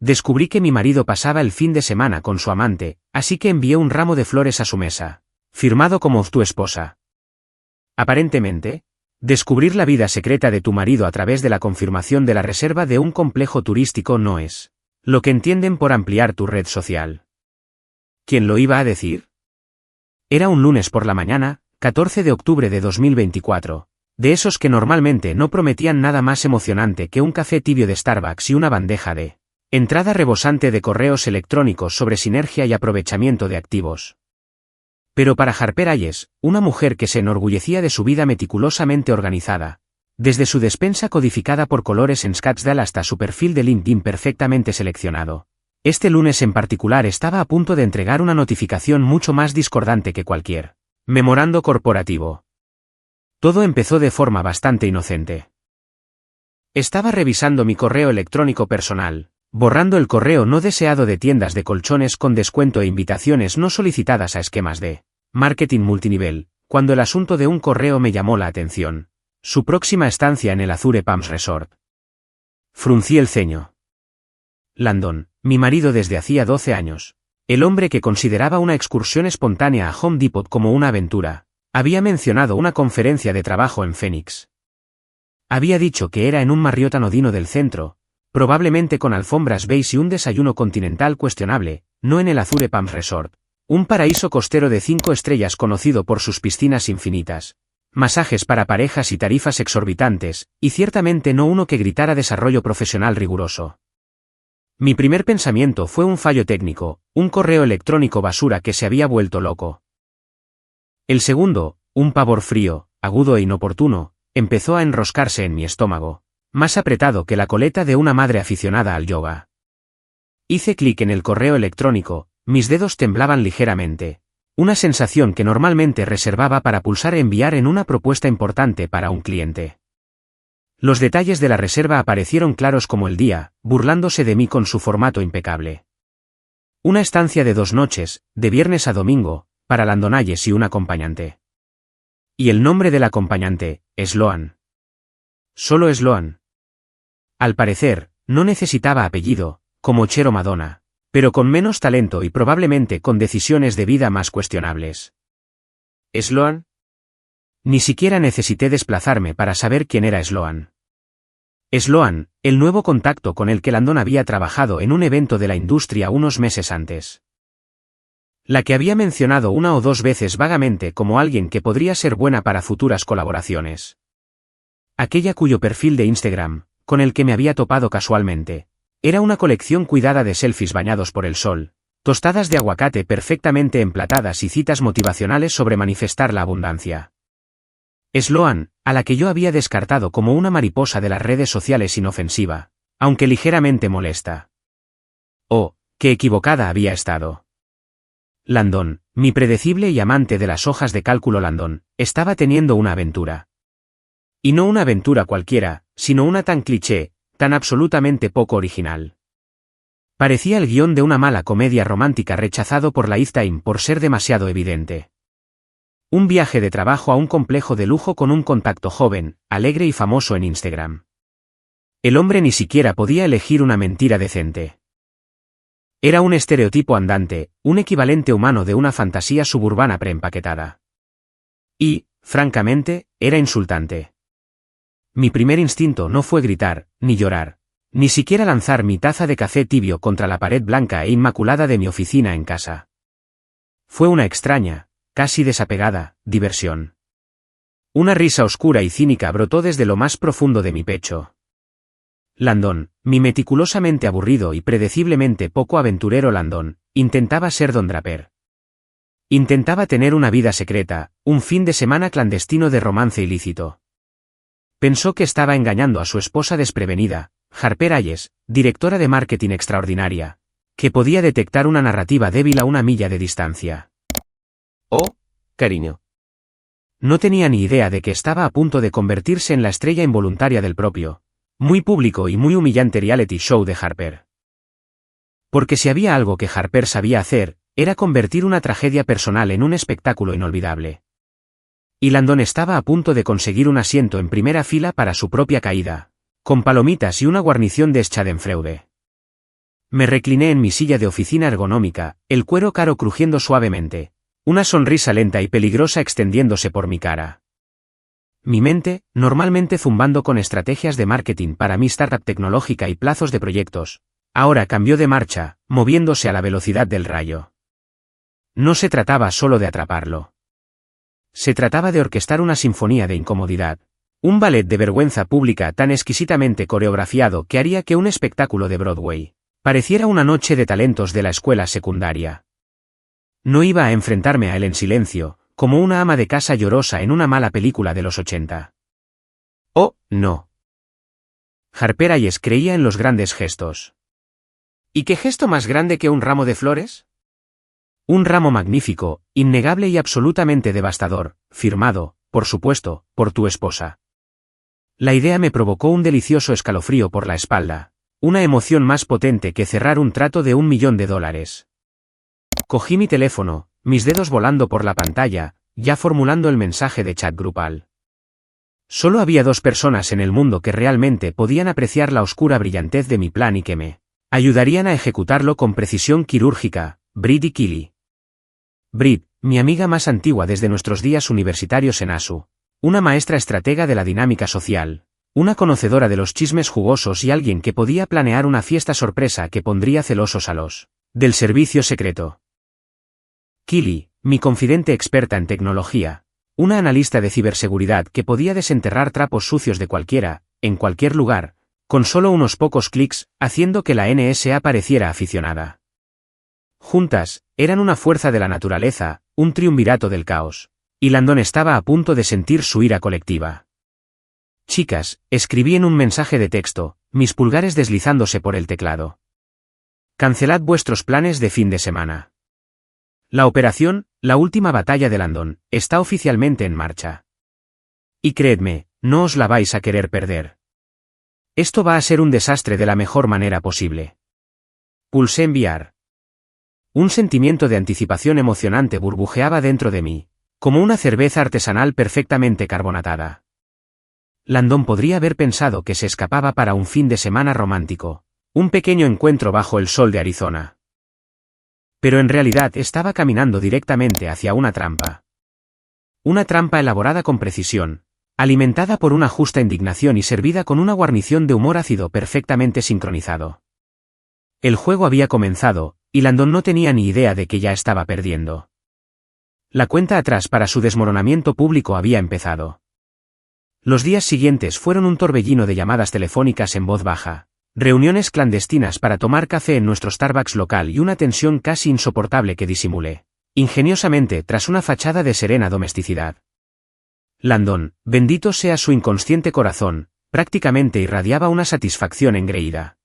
Descubrí que mi marido pasaba el fin de semana con su amante, así que envié un ramo de flores a su mesa, firmado como tu esposa. Aparentemente, descubrir la vida secreta de tu marido a través de la confirmación de la reserva de un complejo turístico no es lo que entienden por ampliar tu red social. ¿Quién lo iba a decir? Era un lunes por la mañana, 14 de octubre de 2024, de esos que normalmente no prometían nada más emocionante que un café tibio de Starbucks y una bandeja de entrada rebosante de correos electrónicos sobre sinergia y aprovechamiento de activos. Pero para Harper Hayes, una mujer que se enorgullecía de su vida meticulosamente organizada, desde su despensa codificada por colores en Scottsdale hasta su perfil de LinkedIn perfectamente seleccionado, este lunes en particular estaba a punto de entregar una notificación mucho más discordante que cualquier memorando corporativo. Todo empezó de forma bastante inocente. Estaba revisando mi correo electrónico personal, borrando el correo no deseado de tiendas de colchones con descuento e invitaciones no solicitadas a esquemas de marketing multinivel, cuando el asunto de un correo me llamó la atención: su próxima estancia en el Azure Palms Resort. Fruncí el ceño. Landon, mi marido desde hacía 12 años, el hombre que consideraba una excursión espontánea a Home Depot como una aventura, había mencionado una conferencia de trabajo en Phoenix. Había dicho que era en un Marriott anodino del centro, probablemente con alfombras beige y un desayuno continental cuestionable, no en el Azure Palms Resort, un paraíso costero de 5 estrellas conocido por sus piscinas infinitas, masajes para parejas y tarifas exorbitantes, y ciertamente no uno que gritara desarrollo profesional riguroso. Mi primer pensamiento fue un fallo técnico, un correo electrónico basura que se había vuelto loco. El segundo, un pavor frío, agudo e inoportuno, empezó a enroscarse en mi estómago, más apretado que la coleta de una madre aficionada al yoga. Hice clic en el correo electrónico, mis dedos temblaban ligeramente, una sensación que normalmente reservaba para pulsar enviar en una propuesta importante para un cliente. Los detalles de la reserva aparecieron claros como el día, burlándose de mí con su formato impecable. Una estancia de 2 noches, de viernes a domingo, para Landon Hayes y un acompañante. Y el nombre del acompañante, Sloan. Solo Sloan. Al parecer, no necesitaba apellido, como Cher o Madonna, pero con menos talento y probablemente con decisiones de vida más cuestionables. ¿Sloan? Ni siquiera necesité desplazarme para saber quién era Sloan. Sloan, el nuevo contacto con el que Landon había trabajado en un evento de la industria unos meses antes. La que había mencionado 1 o 2 veces vagamente como alguien que podría ser buena para futuras colaboraciones. Aquella cuyo perfil de Instagram, con el que me había topado casualmente, era una colección cuidada de selfies bañados por el sol, tostadas de aguacate perfectamente emplatadas y citas motivacionales sobre manifestar la abundancia. Sloan, a la que yo había descartado como una mariposa de las redes sociales inofensiva, aunque ligeramente molesta. Oh, qué equivocada había estado. Landon, mi predecible y amante de las hojas de cálculo Landon, estaba teniendo una aventura. Y no una aventura cualquiera, sino una tan cliché, tan absolutamente poco original. Parecía el guión de una mala comedia romántica rechazado por la Time por ser demasiado evidente. Un viaje de trabajo a un complejo de lujo con un contacto joven, alegre y famoso en Instagram. El hombre ni siquiera podía elegir una mentira decente. Era un estereotipo andante, un equivalente humano de una fantasía suburbana preempaquetada. Y, francamente, era insultante. Mi primer instinto no fue gritar, ni llorar, ni siquiera lanzar mi taza de café tibio contra la pared blanca e inmaculada de mi oficina en casa. Fue una extraña, casi desapegada, diversión. Una risa oscura y cínica brotó desde lo más profundo de mi pecho. Landon, mi meticulosamente aburrido y predeciblemente poco aventurero Landon, intentaba ser Don Draper. Intentaba tener una vida secreta, un fin de semana clandestino de romance ilícito. Pensó que estaba engañando a su esposa desprevenida, Harper Hayes, directora de marketing extraordinaria, que podía detectar una narrativa débil a 1 milla de distancia. Oh, cariño. No tenía ni idea de que estaba a punto de convertirse en la estrella involuntaria del propio, muy público y muy humillante reality show de Harper. Porque si había algo que Harper sabía hacer, era convertir una tragedia personal en un espectáculo inolvidable. Y Landon estaba a punto de conseguir un asiento en primera fila para su propia caída, con palomitas y una guarnición de Schadenfreude. Me recliné en mi silla de oficina ergonómica, el cuero caro crujiendo suavemente, una sonrisa lenta y peligrosa extendiéndose por mi cara. Mi mente, normalmente zumbando con estrategias de marketing para mi startup tecnológica y plazos de proyectos, ahora cambió de marcha, moviéndose a la velocidad del rayo. No se trataba solo de atraparlo. Se trataba de orquestar una sinfonía de incomodidad, un ballet de vergüenza pública tan exquisitamente coreografiado que haría que un espectáculo de Broadway pareciera una noche de talentos de la escuela secundaria. No iba a enfrentarme a él en silencio, como una ama de casa llorosa en una mala película de los 80. Oh, no. Harper Hayes creía en los grandes gestos. ¿Y qué gesto más grande que un ramo de flores? Un ramo magnífico, innegable y absolutamente devastador, firmado, por supuesto, por tu esposa. La idea me provocó un delicioso escalofrío por la espalda, una emoción más potente que cerrar un trato de $1.000.000. Cogí mi teléfono, mis dedos volando por la pantalla, ya formulando el mensaje de chat grupal. Solo había 2 personas en el mundo que realmente podían apreciar la oscura brillantez de mi plan y que me ayudarían a ejecutarlo con precisión quirúrgica, Britt y Killy. Britt, mi amiga más antigua desde nuestros días universitarios en ASU, una maestra estratega de la dinámica social, una conocedora de los chismes jugosos y alguien que podía planear una fiesta sorpresa que pondría celosos a los del servicio secreto. Killy, mi confidente experta en tecnología, una analista de ciberseguridad que podía desenterrar trapos sucios de cualquiera, en cualquier lugar, con solo unos pocos clics, haciendo que la NSA pareciera aficionada. Juntas, eran una fuerza de la naturaleza, un triunvirato del caos, y Landon estaba a punto de sentir su ira colectiva. Chicas, escribí en un mensaje de texto, mis pulgares deslizándose por el teclado. Cancelad vuestros planes de fin de semana. La operación, la última batalla de Landon, está oficialmente en marcha. Y creedme, no os la vais a querer perder. Esto va a ser un desastre de la mejor manera posible. Pulsé enviar. Un sentimiento de anticipación emocionante burbujeaba dentro de mí, como una cerveza artesanal perfectamente carbonatada. Landon podría haber pensado que se escapaba para un fin de semana romántico, un pequeño encuentro bajo el sol de Arizona. Pero en realidad estaba caminando directamente hacia una trampa. Una trampa elaborada con precisión, alimentada por una justa indignación y servida con una guarnición de humor ácido perfectamente sincronizado. El juego había comenzado, y Landon no tenía ni idea de que ya estaba perdiendo. La cuenta atrás para su desmoronamiento público había empezado. Los días siguientes fueron un torbellino de llamadas telefónicas en voz baja, reuniones clandestinas para tomar café en nuestro Starbucks local y una tensión casi insoportable que disimulé, ingeniosamente tras una fachada de serena domesticidad. Landon, bendito sea su inconsciente corazón, prácticamente irradiaba una satisfacción engreída.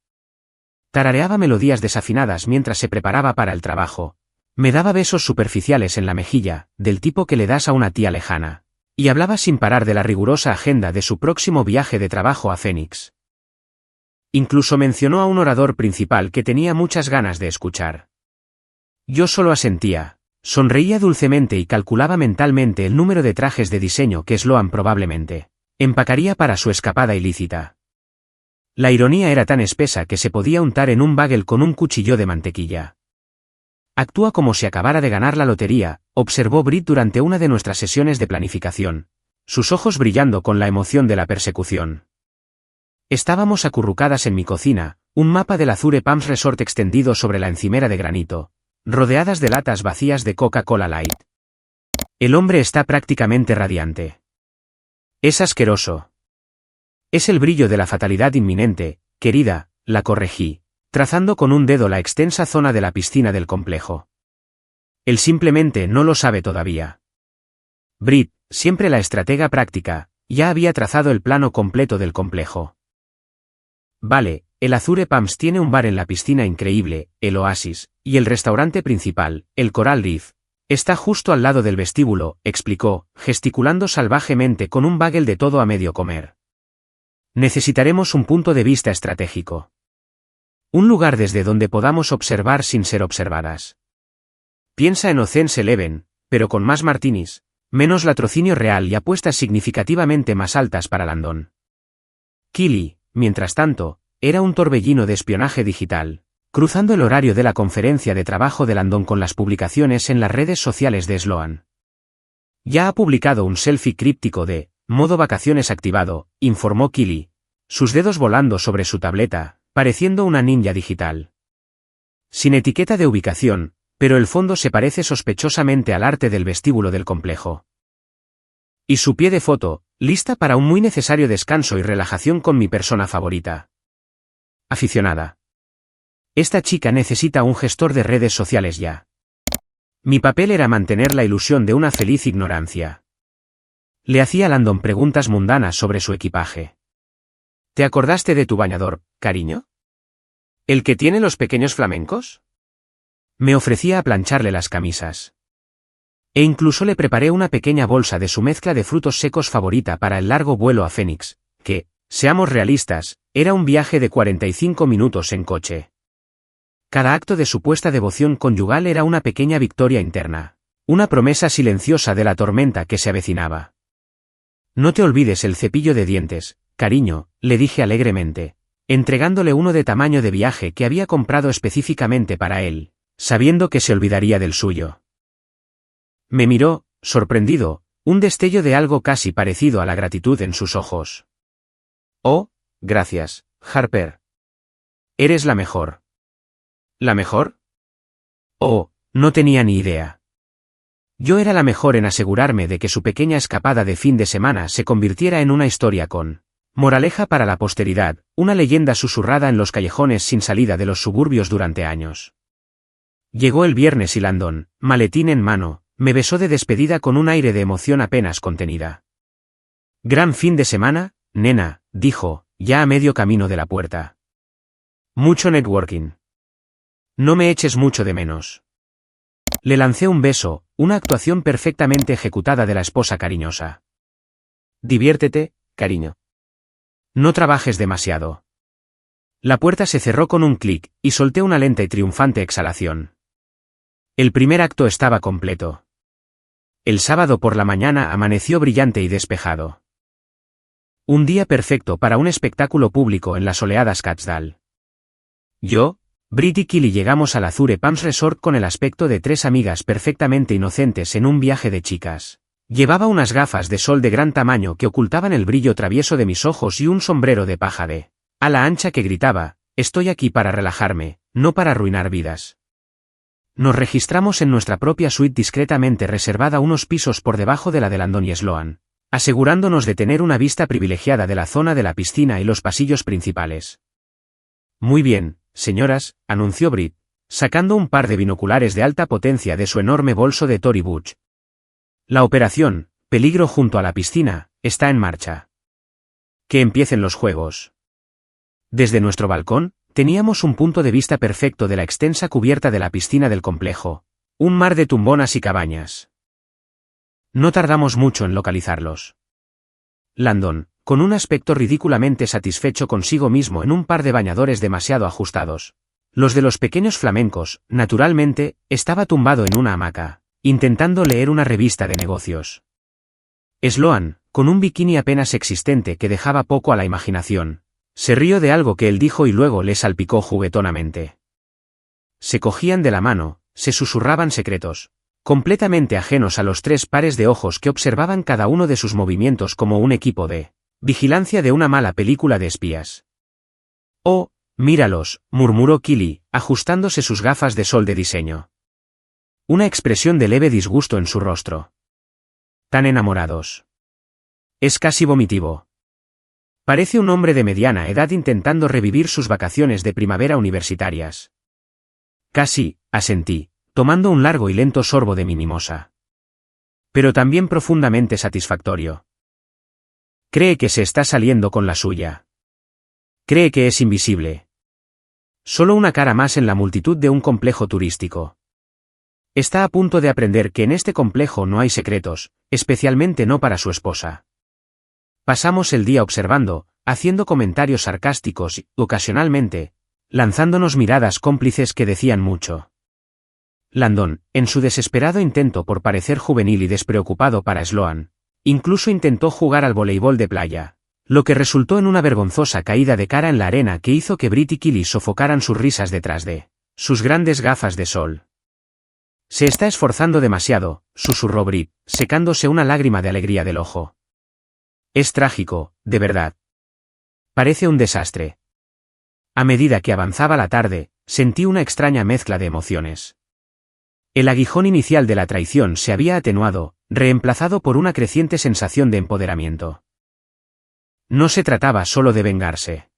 Tarareaba melodías desafinadas mientras se preparaba para el trabajo, me daba besos superficiales en la mejilla, del tipo que le das a una tía lejana, y hablaba sin parar de la rigurosa agenda de su próximo viaje de trabajo a Phoenix. Incluso mencionó a un orador principal que tenía muchas ganas de escuchar. Yo solo asentía, sonreía dulcemente y calculaba mentalmente el número de trajes de diseño que Sloan probablemente empacaría para su escapada ilícita. La ironía era tan espesa que se podía untar en un bagel con un cuchillo de mantequilla. Actúa como si acabara de ganar la lotería, observó Britt durante una de nuestras sesiones de planificación, sus ojos brillando con la emoción de la persecución. Estábamos acurrucadas en mi cocina, un mapa del Azure Palms Resort extendido sobre la encimera de granito, rodeadas de latas vacías de Coca-Cola Light. El hombre está prácticamente radiante. Es asqueroso. Es el brillo de la fatalidad inminente, querida, la corregí, trazando con un dedo la extensa zona de la piscina del complejo. Él simplemente no lo sabe todavía. Britt, siempre la estratega práctica, ya había trazado el plano completo del complejo. Vale, el Azure Palms tiene un bar en la piscina increíble, el Oasis, y el restaurante principal, el Coral Reef, está justo al lado del vestíbulo, explicó, gesticulando salvajemente con un bagel de todo a medio comer. Necesitaremos un punto de vista estratégico. Un lugar desde donde podamos observar sin ser observadas. Piensa en Ocean's Eleven, pero con más martinis, menos latrocinio real y apuestas significativamente más altas para Landon. Killy, mientras tanto, era un torbellino de espionaje digital, cruzando el horario de la conferencia de trabajo de Landon con las publicaciones en las redes sociales de Sloan. Ya ha publicado un selfie críptico de modo vacaciones activado, informó Killy, sus dedos volando sobre su tableta, pareciendo una ninja digital. Sin etiqueta de ubicación, pero el fondo se parece sospechosamente al arte del vestíbulo del complejo. Y su pie de foto, lista para un muy necesario descanso y relajación con mi persona favorita. Aficionada. Esta chica necesita un gestor de redes sociales ya. Mi papel era mantener la ilusión de una feliz ignorancia. Le hacía a Landon preguntas mundanas sobre su equipaje. ¿Te acordaste de tu bañador, cariño? ¿El que tiene los pequeños flamencos? Me ofrecía a plancharle las camisas. E incluso le preparé una pequeña bolsa de su mezcla de frutos secos favorita para el largo vuelo a Phoenix, que, seamos realistas, era un viaje de 45 minutos en coche. Cada acto de supuesta devoción conyugal era una pequeña victoria interna, una promesa silenciosa de la tormenta que se avecinaba. No te olvides el cepillo de dientes, cariño, le dije alegremente, entregándole uno de tamaño de viaje que había comprado específicamente para él, sabiendo que se olvidaría del suyo. Me miró, sorprendido, un destello de algo casi parecido a la gratitud en sus ojos. Oh, gracias, Harper. Eres la mejor. ¿La mejor? Oh, no tenía ni idea. Yo era la mejor en asegurarme de que su pequeña escapada de fin de semana se convirtiera en una historia con moraleja para la posteridad, una leyenda susurrada en los callejones sin salida de los suburbios durante años. Llegó el viernes y Landon, maletín en mano, me besó de despedida con un aire de emoción apenas contenida. Gran fin de semana, nena, dijo, ya a medio camino de la puerta. Mucho networking. No me eches mucho de menos. Le lancé un beso, una actuación perfectamente ejecutada de la esposa cariñosa. Diviértete, cariño. No trabajes demasiado. La puerta se cerró con un clic, y solté una lenta y triunfante exhalación. El primer acto estaba completo. El sábado por la mañana amaneció brillante y despejado. Un día perfecto para un espectáculo público en las soleadas Catzdale. Yo, Britt y Killy llegamos al Azure Palms Resort con el aspecto de tres amigas perfectamente inocentes en un viaje de chicas. Llevaba unas gafas de sol de gran tamaño que ocultaban el brillo travieso de mis ojos y un sombrero de paja de ala ancha que gritaba, estoy aquí para relajarme, no para arruinar vidas. Nos registramos en nuestra propia suite discretamente reservada unos pisos por debajo de la de Landon y Sloan, asegurándonos de tener una vista privilegiada de la zona de la piscina y los pasillos principales. Muy bien, señoras, anunció Britt, sacando un par de binoculares de alta potencia de su enorme bolso de Tory Burch. La operación, peligro junto a la piscina, está en marcha. Que empiecen los juegos. Desde nuestro balcón, teníamos un punto de vista perfecto de la extensa cubierta de la piscina del complejo, un mar de tumbonas y cabañas. No tardamos mucho en localizarlos. Landon, con un aspecto ridículamente satisfecho consigo mismo en un par de bañadores demasiado ajustados. Los de los pequeños flamencos, naturalmente, estaba tumbado en una hamaca, intentando leer una revista de negocios. Sloan, con un bikini apenas existente que dejaba poco a la imaginación, se rió de algo que él dijo y luego le salpicó juguetonamente. Se cogían de la mano, se susurraban secretos, completamente ajenos a los tres pares de ojos que observaban cada uno de sus movimientos como un equipo de vigilancia de una mala película de espías. Oh, míralos, murmuró Killy, ajustándose sus gafas de sol de diseño. Una expresión de leve disgusto en su rostro. Tan enamorados. Es casi vomitivo. Parece un hombre de mediana edad intentando revivir sus vacaciones de primavera universitarias. Casi, asentí, tomando un largo y lento sorbo de mi mimosa. Pero también profundamente satisfactorio. Cree que se está saliendo con la suya. Cree que es invisible. Solo una cara más en la multitud de un complejo turístico. Está a punto de aprender que en este complejo no hay secretos, especialmente no para su esposa. Pasamos el día observando, haciendo comentarios sarcásticos y, ocasionalmente, lanzándonos miradas cómplices que decían mucho. Landon, en su desesperado intento por parecer juvenil y despreocupado para Sloan, incluso intentó jugar al voleibol de playa, Lo que resultó en una vergonzosa caída de cara en la arena que hizo que Brit y Killy sofocaran sus risas detrás de sus grandes gafas de sol. Se está esforzando demasiado, susurró Brit, secándose una lágrima de alegría del ojo. Es trágico, de verdad. Parece un desastre. A medida que avanzaba la tarde, sentí una extraña mezcla de emociones. El aguijón inicial de la traición se había atenuado, reemplazado por una creciente sensación de empoderamiento. No se trataba solo de vengarse.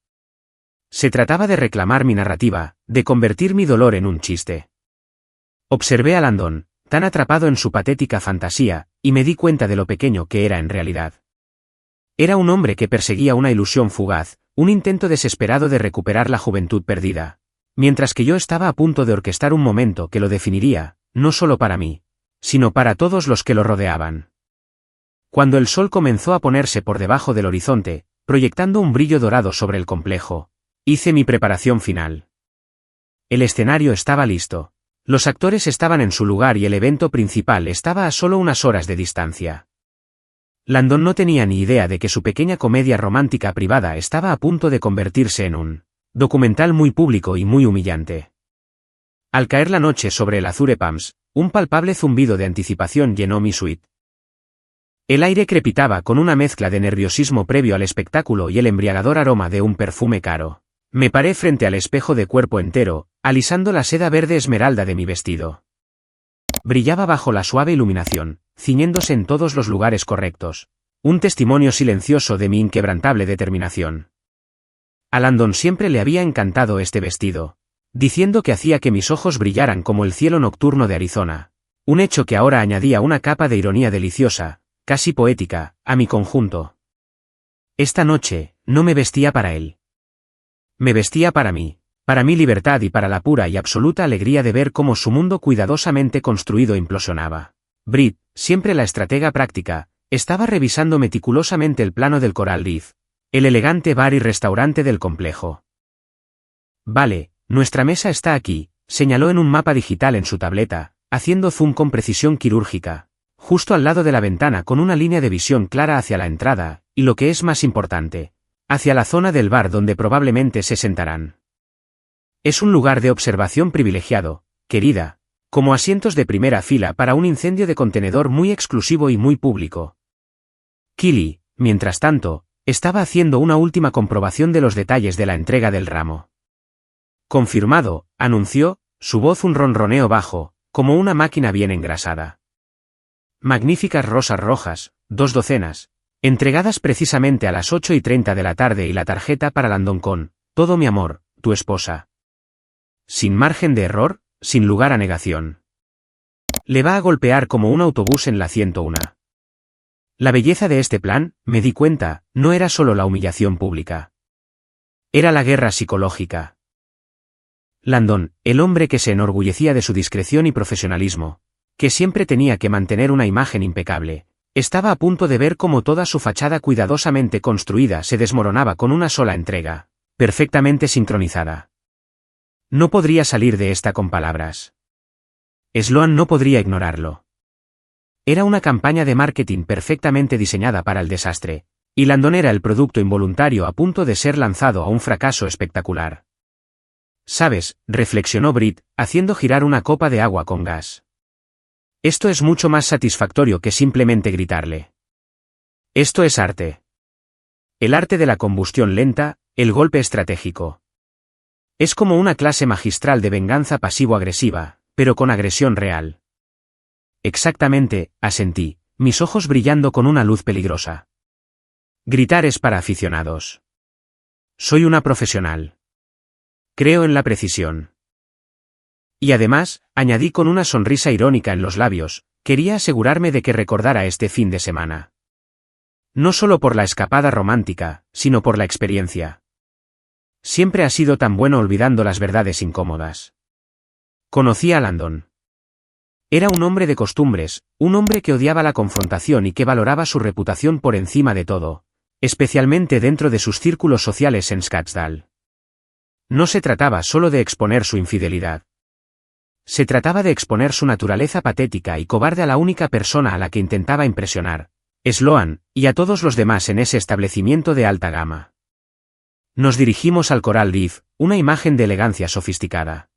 Se trataba de reclamar mi narrativa, de convertir mi dolor en un chiste. Observé a Landon, tan atrapado en su patética fantasía, y me di cuenta de lo pequeño que era en realidad. Era un hombre que perseguía una ilusión fugaz, un intento desesperado de recuperar la juventud perdida, mientras que yo estaba a punto de orquestar un momento que lo definiría, no solo para mí, sino para todos los que lo rodeaban. Cuando el sol comenzó a ponerse por debajo del horizonte, proyectando un brillo dorado sobre el complejo, hice mi preparación final. El escenario estaba listo. Los actores estaban en su lugar y el evento principal estaba a solo unas horas de distancia. Landon no tenía ni idea de que su pequeña comedia romántica privada estaba a punto de convertirse en un documental muy público y muy humillante. Al caer la noche sobre el Azure Palms, un palpable zumbido de anticipación llenó mi suite. El aire crepitaba con una mezcla de nerviosismo previo al espectáculo y el embriagador aroma de un perfume caro. Me paré frente al espejo de cuerpo entero, alisando la seda verde esmeralda de mi vestido. Brillaba bajo la suave iluminación, ciñéndose en todos los lugares correctos, un testimonio silencioso de mi inquebrantable determinación. A Landon siempre le había encantado este vestido, diciendo que hacía que mis ojos brillaran como el cielo nocturno de Arizona, un hecho que ahora añadía una capa de ironía deliciosa, casi poética, a mi conjunto. Esta noche, no me vestía para él. Me vestía para mi libertad y para la pura y absoluta alegría de ver cómo su mundo cuidadosamente construido implosionaba. Brit, siempre la estratega práctica, estaba revisando meticulosamente el plano del Coral Reef, el elegante bar y restaurante del complejo. Vale, nuestra mesa está aquí, señaló en un mapa digital en su tableta, haciendo zoom con precisión quirúrgica, justo al lado de la ventana con una línea de visión clara hacia la entrada, y lo que es más importante, hacia la zona del bar donde probablemente se sentarán. Es un lugar de observación privilegiado, querida, como asientos de primera fila para un incendio de contenedor muy exclusivo y muy público. Killy, mientras tanto, estaba haciendo una última comprobación de los detalles de la entrega del ramo. Confirmado, anunció, su voz un ronroneo bajo, como una máquina bien engrasada. Magníficas rosas rojas, 2 docenas, entregadas precisamente a las 8:30 de la tarde y la tarjeta para Landon con, todo mi amor, tu esposa. Sin margen de error, sin lugar a negación. Le va a golpear como un autobús en la 101. La belleza de este plan, me di cuenta, no era solo la humillación pública. Era la guerra psicológica. Landon, el hombre que se enorgullecía de su discreción y profesionalismo, que siempre tenía que mantener una imagen impecable, estaba a punto de ver cómo toda su fachada cuidadosamente construida se desmoronaba con una sola entrega, perfectamente sincronizada. No podría salir de esta con palabras. Sloan no podría ignorarlo. Era una campaña de marketing perfectamente diseñada para el desastre, y Landon era el producto involuntario a punto de ser lanzado a un fracaso espectacular. ¿Sabes?, reflexionó Brit, haciendo girar una copa de agua con gas. Esto es mucho más satisfactorio que simplemente gritarle. Esto es arte. El arte de la combustión lenta, el golpe estratégico. Es como una clase magistral de venganza pasivo-agresiva, pero con agresión real. Exactamente, asentí, mis ojos brillando con una luz peligrosa. Gritar es para aficionados. Soy una profesional. Creo en la precisión. Y además, añadí con una sonrisa irónica en los labios, quería asegurarme de que recordara este fin de semana. No solo por la escapada romántica, sino por la experiencia. Siempre ha sido tan bueno olvidando las verdades incómodas. Conocí a Landon. Era un hombre de costumbres, un hombre que odiaba la confrontación y que valoraba su reputación por encima de todo, especialmente dentro de sus círculos sociales en Scottsdale. No se trataba solo de exponer su infidelidad. Se trataba de exponer su naturaleza patética y cobarde a la única persona a la que intentaba impresionar, Sloan, y a todos los demás en ese establecimiento de alta gama. Nos dirigimos al Coral Reef, una imagen de elegancia sofisticada.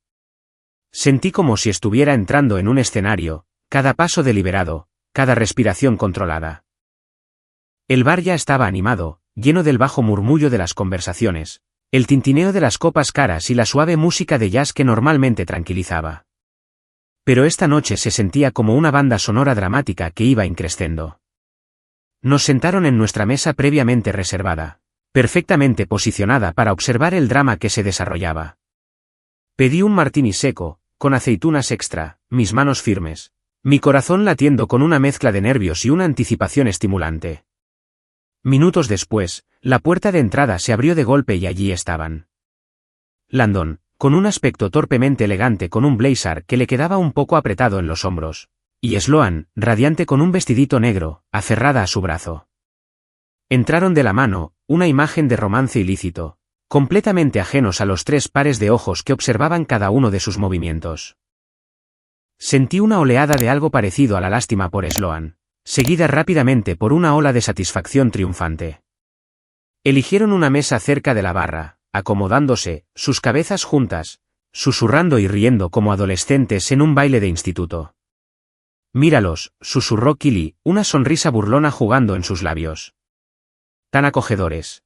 Sentí como si estuviera entrando en un escenario, cada paso deliberado, cada respiración controlada. El bar ya estaba animado, lleno del bajo murmullo de las conversaciones, el tintineo de las copas caras y la suave música de jazz que normalmente tranquilizaba. Pero esta noche se sentía como una banda sonora dramática que iba increciendo. Nos sentaron en nuestra mesa previamente reservada, perfectamente posicionada para observar el drama que se desarrollaba. Pedí un martini seco, con aceitunas extra, mis manos firmes, mi corazón latiendo con una mezcla de nervios y una anticipación estimulante. Minutos después, la puerta de entrada se abrió de golpe y allí estaban. Landon, con un aspecto torpemente elegante con un blazer que le quedaba un poco apretado en los hombros, y Sloan, radiante con un vestidito negro, aferrada a su brazo. Entraron de la mano, una imagen de romance ilícito, completamente ajenos a los 3 pares de ojos que observaban cada uno de sus movimientos. Sentí una oleada de algo parecido a la lástima por Sloan, seguida rápidamente por una ola de satisfacción triunfante. Eligieron una mesa cerca de la barra, acomodándose, sus cabezas juntas, susurrando y riendo como adolescentes en un baile de instituto. Míralos, susurró Killy, una sonrisa burlona jugando en sus labios. Tan acogedores.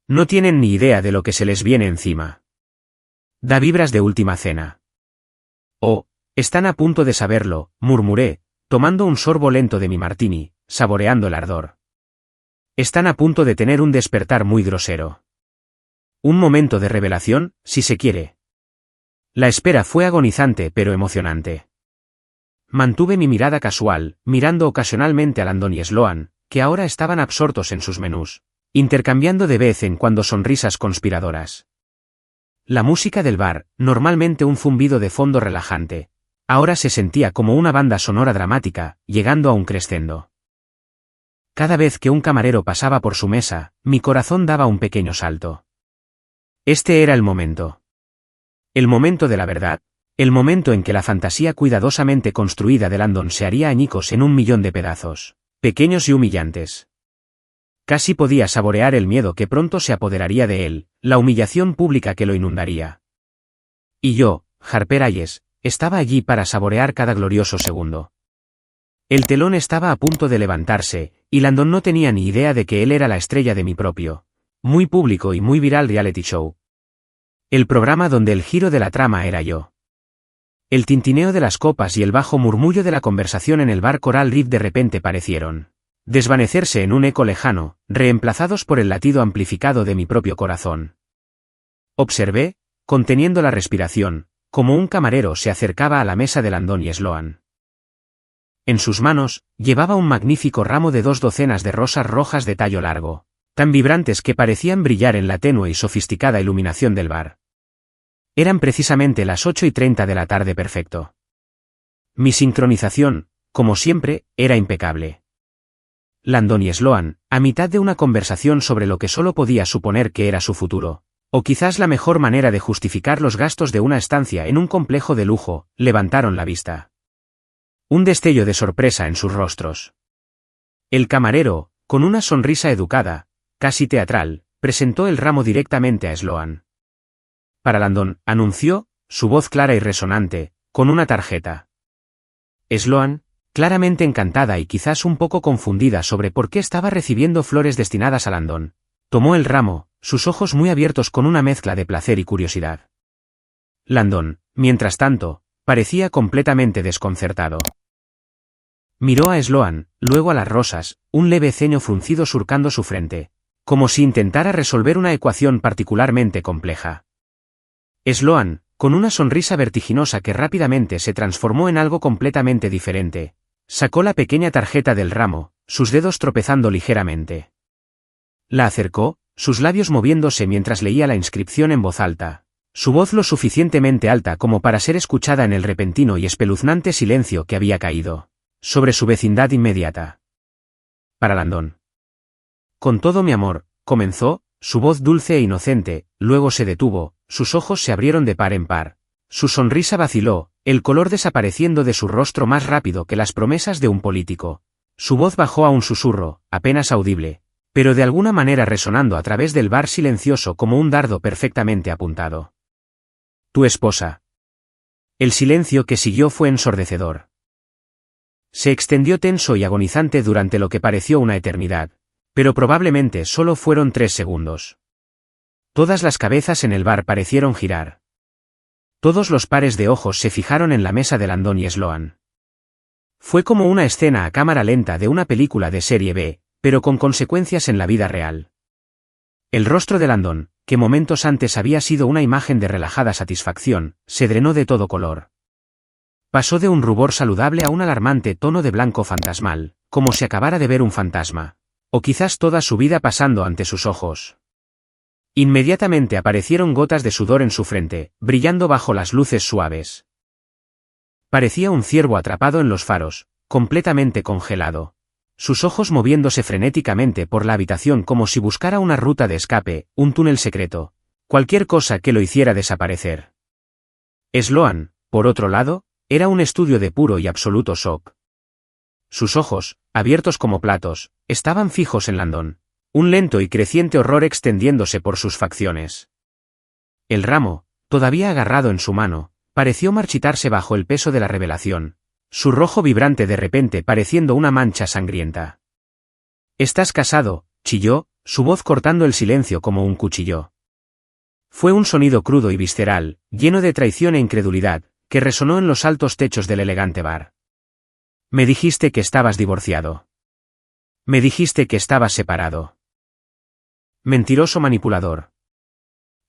No tienen ni idea de lo que se les viene encima. Da vibras de última cena. Oh, están a punto de saberlo, murmuré, tomando un sorbo lento de mi martini, saboreando el ardor. Están a punto de tener un despertar muy grosero. Un momento de revelación, si se quiere. La espera fue agonizante pero emocionante. Mantuve mi mirada casual, mirando ocasionalmente a Landon y Sloan, que ahora estaban absortos en sus menús, intercambiando de vez en cuando sonrisas conspiradoras. La música del bar, normalmente un zumbido de fondo relajante, ahora se sentía como una banda sonora dramática, llegando a un crescendo. Cada vez que un camarero pasaba por su mesa, mi corazón daba un pequeño salto. Este era el momento. El momento de la verdad, el momento en que la fantasía cuidadosamente construida de Landon se haría añicos en 1.000.000 de pedazos, pequeños y humillantes. Casi podía saborear el miedo que pronto se apoderaría de él, la humillación pública que lo inundaría. Y yo, Harper Hayes, estaba allí para saborear cada glorioso segundo. El telón estaba a punto de levantarse, y Landon no tenía ni idea de que él era la estrella de mi propio, muy público y muy viral reality show. El programa donde el giro de la trama era yo. El tintineo de las copas y el bajo murmullo de la conversación en el bar Coral Reef de repente parecieron desvanecerse en un eco lejano, reemplazados por el latido amplificado de mi propio corazón. Observé, conteniendo la respiración, como un camarero se acercaba a la mesa de Landon y Sloan. En sus manos, llevaba un magnífico ramo de 2 docenas de rosas rojas de tallo largo, tan vibrantes que parecían brillar en la tenue y sofisticada iluminación del bar. Eran precisamente las 8:30 de la tarde perfecto. Mi sincronización, como siempre, era impecable. Landon y Sloan, a mitad de una conversación sobre lo que solo podía suponer que era su futuro, o quizás la mejor manera de justificar los gastos de una estancia en un complejo de lujo, levantaron la vista. Un destello de sorpresa en sus rostros. El camarero, con una sonrisa educada, casi teatral, presentó el ramo directamente a Sloan. Para Landon, anunció, su voz clara y resonante, con una tarjeta. Sloan, claramente encantada y quizás un poco confundida sobre por qué estaba recibiendo flores destinadas a Landon, tomó el ramo, sus ojos muy abiertos con una mezcla de placer y curiosidad. Landon, mientras tanto, parecía completamente desconcertado. Miró a Sloan, luego a las rosas, un leve ceño fruncido surcando su frente, como si intentara resolver una ecuación particularmente compleja. Sloan, con una sonrisa vertiginosa que rápidamente se transformó en algo completamente diferente, sacó la pequeña tarjeta del ramo, sus dedos tropezando ligeramente. La acercó, sus labios moviéndose mientras leía la inscripción en voz alta, su voz lo suficientemente alta como para ser escuchada en el repentino y espeluznante silencio que había caído sobre su vecindad inmediata. Para Landon. Con todo mi amor, comenzó, su voz dulce e inocente, luego se detuvo, sus ojos se abrieron de par en par, su sonrisa vaciló, el color desapareciendo de su rostro más rápido que las promesas de un político, Su voz bajó a un susurro, apenas audible, pero de alguna manera resonando a través del bar silencioso como un dardo perfectamente apuntado. Tu esposa. El silencio que siguió fue ensordecedor. Se extendió tenso y agonizante durante lo que pareció una eternidad, pero probablemente solo fueron 3 segundos. Todas las cabezas en el bar parecieron girar. Todos los pares de ojos se fijaron en la mesa de Landon y Sloan. Fue como una escena a cámara lenta de una película de serie B, pero con consecuencias en la vida real. El rostro de Landon, que momentos antes había sido una imagen de relajada satisfacción, se drenó de todo color. Pasó de un rubor saludable a un alarmante tono de blanco fantasmal, como si acabara de ver un fantasma, o quizás toda su vida pasando ante sus ojos. Inmediatamente aparecieron gotas de sudor en su frente, brillando bajo las luces suaves. Parecía un ciervo atrapado en los faros, completamente congelado. Sus ojos moviéndose frenéticamente por la habitación como si buscara una ruta de escape, un túnel secreto, cualquier cosa que lo hiciera desaparecer. Sloan, por otro lado, era un estudio de puro y absoluto shock. Sus ojos, abiertos como platos, estaban fijos en Landon, un lento y creciente horror extendiéndose por sus facciones. El ramo, todavía agarrado en su mano, pareció marchitarse bajo el peso de la revelación, su rojo vibrante de repente pareciendo una mancha sangrienta. «¿Estás casado?», chilló, su voz cortando el silencio como un cuchillo. Fue un sonido crudo y visceral, lleno de traición e incredulidad, que resonó en los altos techos del elegante bar. «Me dijiste que estabas divorciado. Me dijiste que estabas separado. Mentiroso manipulador».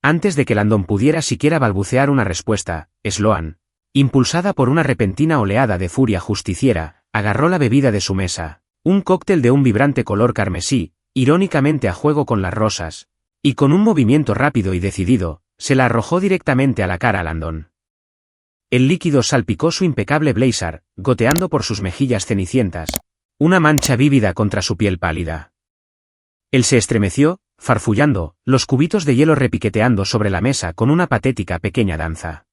Antes de que Landon pudiera siquiera balbucear una respuesta, Sloan, impulsada por una repentina oleada de furia justiciera, agarró la bebida de su mesa, un cóctel de un vibrante color carmesí, irónicamente a juego con las rosas, y con un movimiento rápido y decidido, se la arrojó directamente a la cara a Landon. El líquido salpicó su impecable blazer, goteando por sus mejillas cenicientas, una mancha vívida contra su piel pálida. Él se estremeció, farfullando, los cubitos de hielo repiqueteando sobre la mesa con una patética pequeña danza.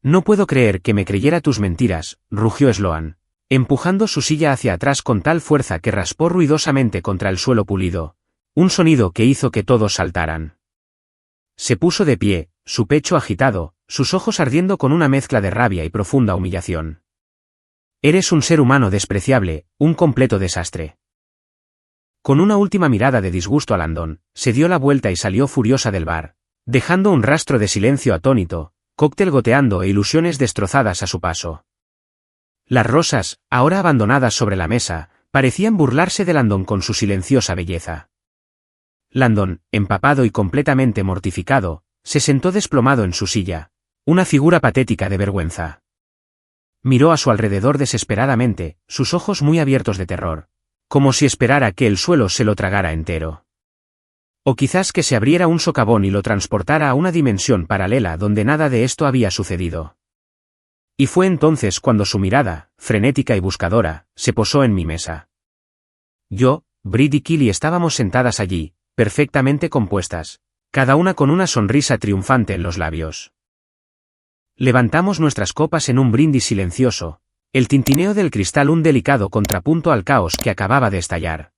«No puedo creer que me creyera tus mentiras», rugió Sloan, empujando su silla hacia atrás con tal fuerza que raspó ruidosamente contra el suelo pulido, un sonido que hizo que todos saltaran. Se puso de pie, su pecho agitado, sus ojos ardiendo con una mezcla de rabia y profunda humillación. «Eres un ser humano despreciable, un completo desastre». Con una última mirada de disgusto a Landon, se dio la vuelta y salió furiosa del bar, dejando un rastro de silencio atónito, cóctel goteando e ilusiones destrozadas a su paso. Las rosas, ahora abandonadas sobre la mesa, parecían burlarse de Landon con su silenciosa belleza. Landon, empapado y completamente mortificado, se sentó desplomado en su silla, una figura patética de vergüenza. Miró a su alrededor desesperadamente, sus ojos muy abiertos de terror, como si esperara que el suelo se lo tragara entero. O quizás que se abriera un socavón y lo transportara a una dimensión paralela donde nada de esto había sucedido. Y fue entonces cuando su mirada, frenética y buscadora, se posó en mi mesa. Yo, Brit y Killy estábamos sentadas allí, perfectamente compuestas, cada una con una sonrisa triunfante en los labios. Levantamos nuestras copas en un brindis silencioso, el tintineo del cristal un delicado contrapunto al caos que acababa de estallar.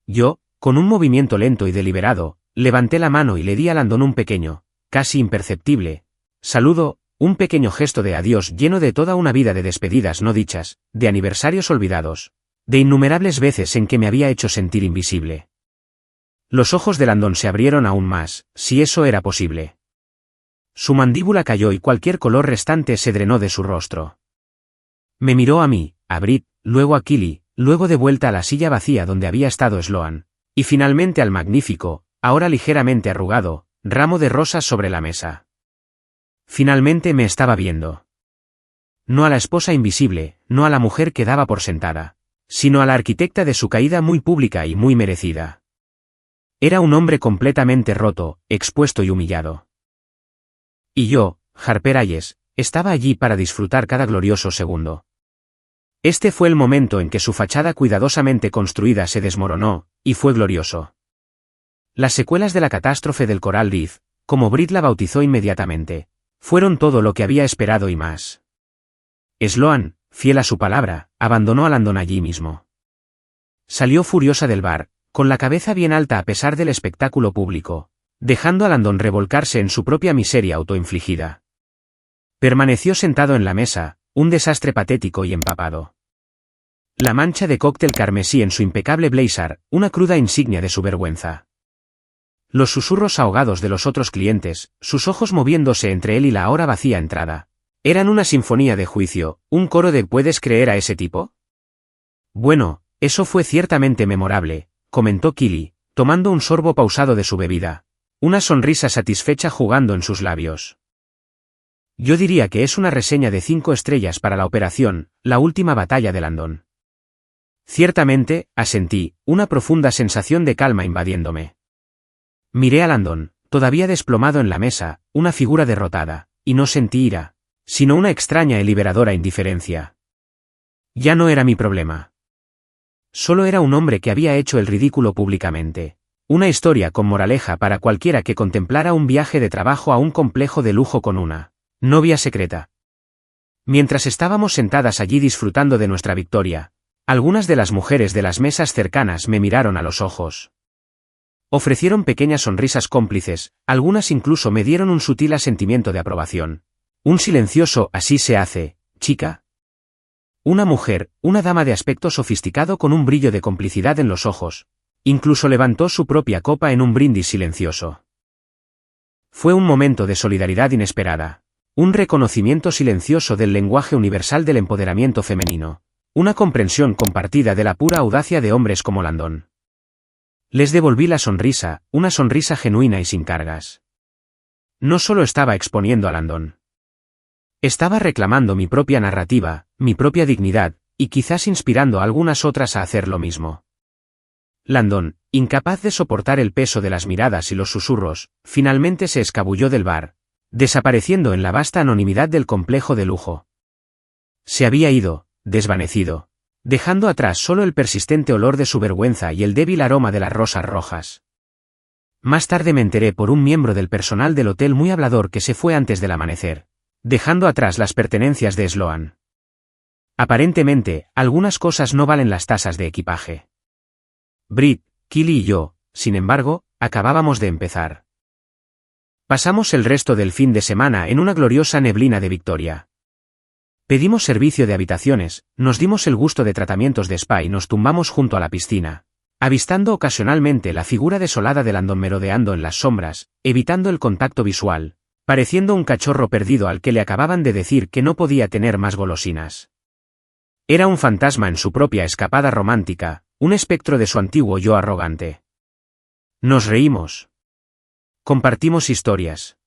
Yo, con un movimiento lento y deliberado, levanté la mano y le di a Landon un pequeño, casi imperceptible, saludo, un pequeño gesto de adiós lleno de toda una vida de despedidas no dichas, de aniversarios olvidados, de innumerables veces en que me había hecho sentir invisible. Los ojos de Landon se abrieron aún más, si eso era posible. Su mandíbula cayó y cualquier color restante se drenó de su rostro. Me miró a mí, a Brit, luego a Killy, luego de vuelta a la silla vacía donde había estado Sloan, y finalmente al magnífico, ahora ligeramente arrugado, ramo de rosas sobre la mesa. Finalmente me estaba viendo. No a la esposa invisible, no a la mujer que daba por sentada, sino a la arquitecta de su caída muy pública y muy merecida. Era un hombre completamente roto, expuesto y humillado. Y yo, Harper Hayes, estaba allí para disfrutar cada glorioso segundo. Este fue el momento en que su fachada cuidadosamente construida se desmoronó, y fue glorioso. Las secuelas de la catástrofe del Coral Reef, como Brit la bautizó inmediatamente, fueron todo lo que había esperado y más. Sloan, fiel a su palabra, abandonó a Landon allí mismo. Salió furiosa del bar, con la cabeza bien alta a pesar del espectáculo público, dejando a Landon revolcarse en su propia miseria autoinfligida. Permaneció sentado en la mesa, un desastre patético y empapado. La mancha de cóctel carmesí en su impecable blazer, una cruda insignia de su vergüenza. Los susurros ahogados de los otros clientes, sus ojos moviéndose entre él y la ahora vacía entrada. Eran una sinfonía de juicio, un coro de ¿puedes creer a ese tipo? Bueno, eso fue ciertamente memorable, comentó Killy, tomando un sorbo pausado de su bebida, una sonrisa satisfecha jugando en sus labios. Yo diría que es una reseña de 5 estrellas para la operación, la última batalla de Landon. Ciertamente, asentí, una profunda sensación de calma invadiéndome. Miré a Landon, todavía desplomado en la mesa, una figura derrotada, y no sentí ira, sino una extraña y liberadora indiferencia. Ya no era mi problema. Solo era un hombre que había hecho el ridículo públicamente. Una historia con moraleja para cualquiera que contemplara un viaje de trabajo a un complejo de lujo con una novia secreta. Mientras estábamos sentadas allí disfrutando de nuestra victoria, algunas de las mujeres de las mesas cercanas me miraron a los ojos. Ofrecieron pequeñas sonrisas cómplices, algunas incluso me dieron un sutil asentimiento de aprobación. Un silencioso «así se hace, chica». Una mujer, una dama de aspecto sofisticado con un brillo de complicidad en los ojos, incluso levantó su propia copa en un brindis silencioso. Fue un momento de solidaridad inesperada, un reconocimiento silencioso del lenguaje universal del empoderamiento femenino, una comprensión compartida de la pura audacia de hombres como Landon. Les devolví la sonrisa, una sonrisa genuina y sin cargas. No solo estaba exponiendo a Landon. Estaba reclamando mi propia narrativa, mi propia dignidad, y quizás inspirando a algunas otras a hacer lo mismo. Landon, incapaz de soportar el peso de las miradas y los susurros, finalmente se escabulló del bar, desapareciendo en la vasta anonimidad del complejo de lujo. Se había ido, desvanecido, dejando atrás solo el persistente olor de su vergüenza y el débil aroma de las rosas rojas. Más tarde me enteré por un miembro del personal del hotel muy hablador que se fue antes del amanecer, dejando atrás las pertenencias de Sloan. Aparentemente, algunas cosas no valen las tasas de equipaje. Britt, Killy y yo, sin embargo, acabábamos de empezar. Pasamos el resto del fin de semana en una gloriosa neblina de victoria. Pedimos servicio de habitaciones, nos dimos el gusto de tratamientos de spa y nos tumbamos junto a la piscina, avistando ocasionalmente la figura desolada de Landon merodeando en las sombras, evitando el contacto visual, pareciendo un cachorro perdido al que le acababan de decir que no podía tener más golosinas. Era un fantasma en su propia escapada romántica, un espectro de su antiguo yo arrogante. Nos reímos. Compartimos historias.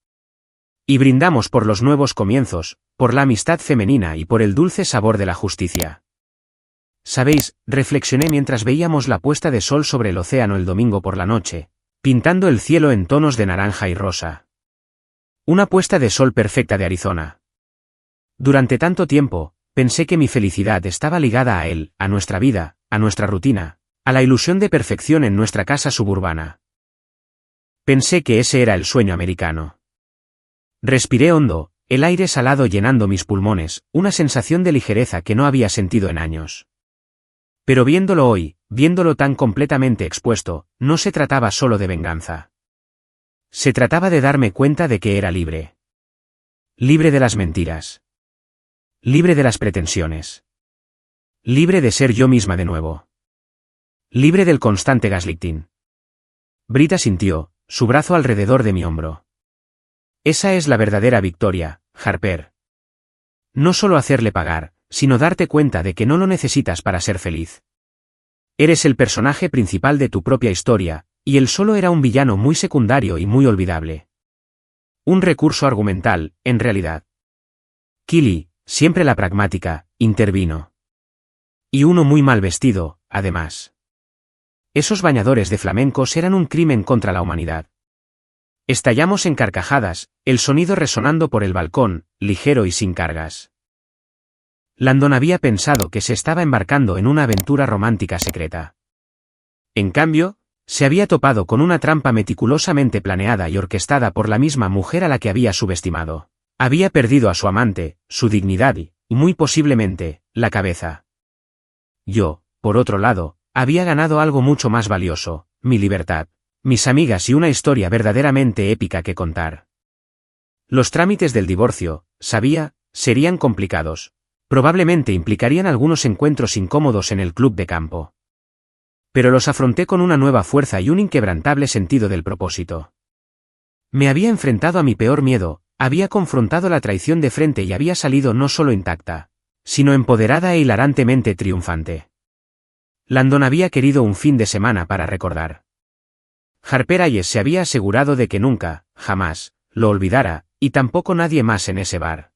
Y brindamos por los nuevos comienzos, por la amistad femenina y por el dulce sabor de la justicia. Sabéis, reflexioné mientras veíamos la puesta de sol sobre el océano el domingo por la noche, pintando el cielo en tonos de naranja y rosa. Una puesta de sol perfecta de Arizona. Durante tanto tiempo, pensé que mi felicidad estaba ligada a él, a nuestra vida, a nuestra rutina, a la ilusión de perfección en nuestra casa suburbana. Pensé que ese era el sueño americano. Respiré hondo, el aire salado llenando mis pulmones, una sensación de ligereza que no había sentido en años. Pero viéndolo hoy, viéndolo tan completamente expuesto, no se trataba solo de venganza. Se trataba de darme cuenta de que era libre. Libre de las mentiras. Libre de las pretensiones. Libre de ser yo misma de nuevo. Libre del constante gaslighting. Britt asintió, su brazo alrededor de mi hombro. Esa es la verdadera victoria, Harper. No solo hacerle pagar, sino darte cuenta de que no lo necesitas para ser feliz. Eres el personaje principal de tu propia historia, y él solo era un villano muy secundario y muy olvidable. Un recurso argumental, en realidad. Killy, siempre la pragmática, intervino. Y uno muy mal vestido, además. Esos bañadores de flamencos eran un crimen contra la humanidad. Estallamos en carcajadas, el sonido resonando por el balcón, ligero y sin cargas. Landon había pensado que se estaba embarcando en una aventura romántica secreta. En cambio, se había topado con una trampa meticulosamente planeada y orquestada por la misma mujer a la que había subestimado. Había perdido a su amante, su dignidad y, muy posiblemente, la cabeza. Yo, por otro lado, había ganado algo mucho más valioso, mi libertad, mis amigas y una historia verdaderamente épica que contar. Los trámites del divorcio, sabía, serían complicados. Probablemente implicarían algunos encuentros incómodos en el club de campo. Pero los afronté con una nueva fuerza y un inquebrantable sentido del propósito. Me había enfrentado a mi peor miedo, había confrontado la traición de frente y había salido no solo intacta, sino empoderada e hilarantemente triunfante. Landon había querido un fin de semana para recordar. Harper Hayes se había asegurado de que nunca, jamás, lo olvidara, y tampoco nadie más en ese bar.